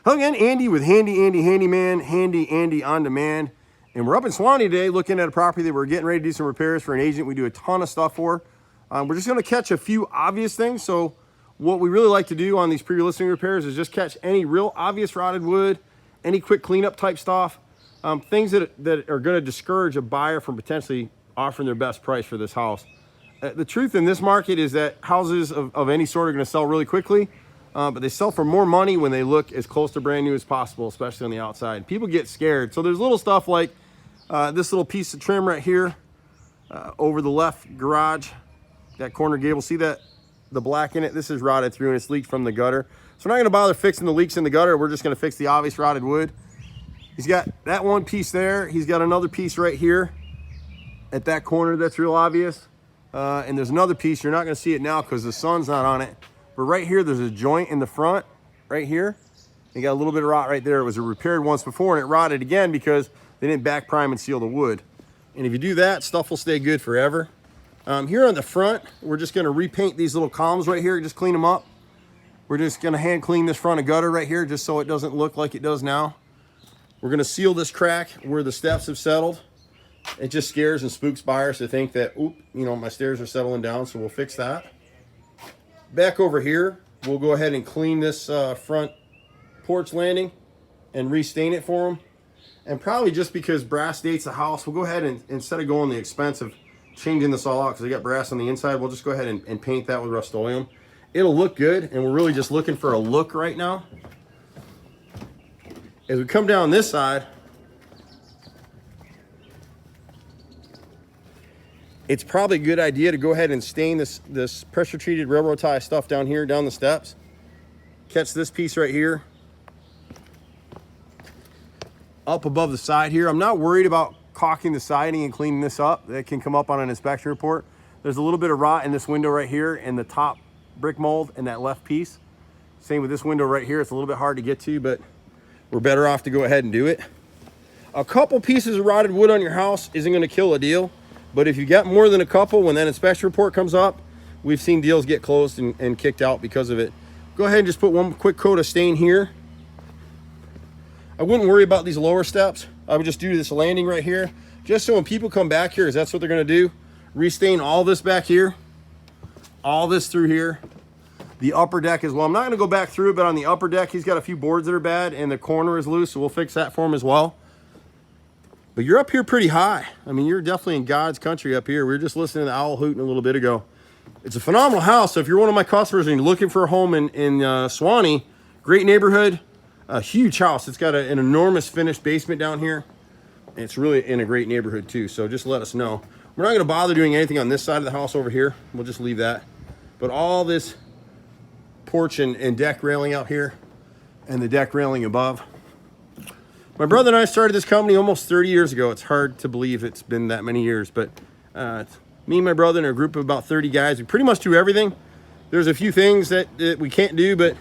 Hello again, Andy with Handy Andy Handyman, Handy Andy on Demand. And we're up in Suwanee today looking at a property that we're getting ready to do some repairs for an agent we do a ton of stuff for. We're just gonna catch a few obvious things. So what we really like to do on these pre-listing repairs is just catch any real obvious rotted wood, any quick cleanup type stuff, things that are gonna discourage a buyer from potentially offering their best price for this house. The truth in this market is that houses of any sort are gonna sell really quickly. But they sell for more money when they look as close to brand new as possible, especially on the outside. People get scared. So there's little stuff like this little piece of trim right here over the left garage, that corner gable. See that, the black in it? This is rotted through and it's leaked from the gutter. So we're not gonna bother fixing the leaks in the gutter. We're just gonna fix the obvious rotted wood. He's got that one piece there. He's got another piece right here at that corner that's real obvious. And there's another piece, you're not gonna see it now because the sun's not on it. But right here, there's a joint in the front, right here. You got a little bit of rot right there. It was repaired once before and it rotted again because they didn't back prime and seal the wood. And if you do that, stuff will stay good forever. Here on the front, we're just gonna repaint these little columns right here, just clean them up. We're just gonna hand clean this front of gutter right here just so it doesn't look like it does now. We're gonna seal this crack where the steps have settled. It just scares and spooks buyers to think that, oop, you know, my stairs are settling down, so we'll fix that. Back over here, we'll go ahead and clean this front porch landing and restain it for them. And probably just because brass dates the house, we'll go ahead and instead of going the expense of changing this all out because they got brass on the inside, we'll just go ahead and paint that with Rust-Oleum. It'll look good, and we're really just looking for a look right now. As we come down this side, it's probably a good idea to go ahead and stain this pressure treated railroad tie stuff down here, down the steps. Catch this piece right here. Up above the side here. I'm not worried about caulking the siding and cleaning this up. That can come up on an inspection report. There's a little bit of rot in this window right here in the top brick mold in that left piece. Same with this window right here. It's a little bit hard to get to, but we're better off to go ahead and do it. A couple pieces of rotted wood on your house isn't gonna kill a deal. But if you got more than a couple, when that inspection report comes up, we've seen deals get closed and kicked out because of it. Go ahead and just put one quick coat of stain here. I wouldn't worry about these lower steps. I would just do this landing right here, just so when people come back here, because that's what they're gonna do, restain all this back here, all this through here, the upper deck as well. I'm not gonna go back through it, but on the upper deck, he's got a few boards that are bad and the corner is loose, so we'll fix that for him as well. But you're up here pretty high. I mean, you're definitely in God's country up here. We were just listening to the owl hooting a little bit ago. It's a phenomenal house. So if you're one of my customers and you're looking for a home in Suwanee, great neighborhood, a huge house. It's got an enormous finished basement down here. And it's really in a great neighborhood too. So just let us know. We're not gonna bother doing anything on this side of the house over here. We'll just leave that. But all this porch and deck railing out here and the deck railing above. My brother and I started this company almost 30 years ago. It's hard to believe it's been that many years, but me and my brother and a group of about 30 guys, we pretty much do everything. There's a few things that we can't do, but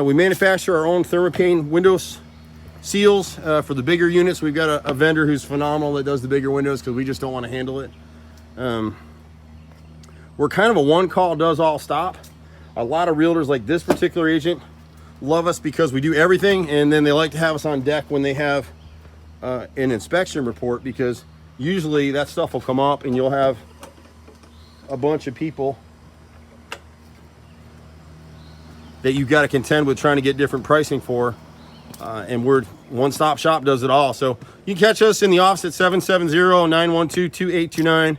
we manufacture our own thermopane windows seals for the bigger units. We've got a vendor who's phenomenal that does the bigger windows because we just don't want to handle it. We're kind of a one call does all stop. A lot of realtors like this particular agent love us because we do everything, and then they like to have us on deck when they have an inspection report, because usually that stuff will come up and you'll have a bunch of people that you've got to contend with trying to get different pricing for, and we're one-stop shop, does it all. So you can catch us in the office at 770-912-2829.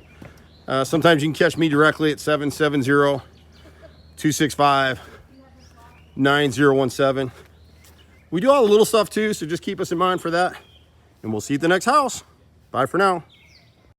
Sometimes you can catch me directly at 770-265-9017. We do all the little stuff too, so just keep us in mind for that. And we'll see you at the next house. Bye for now.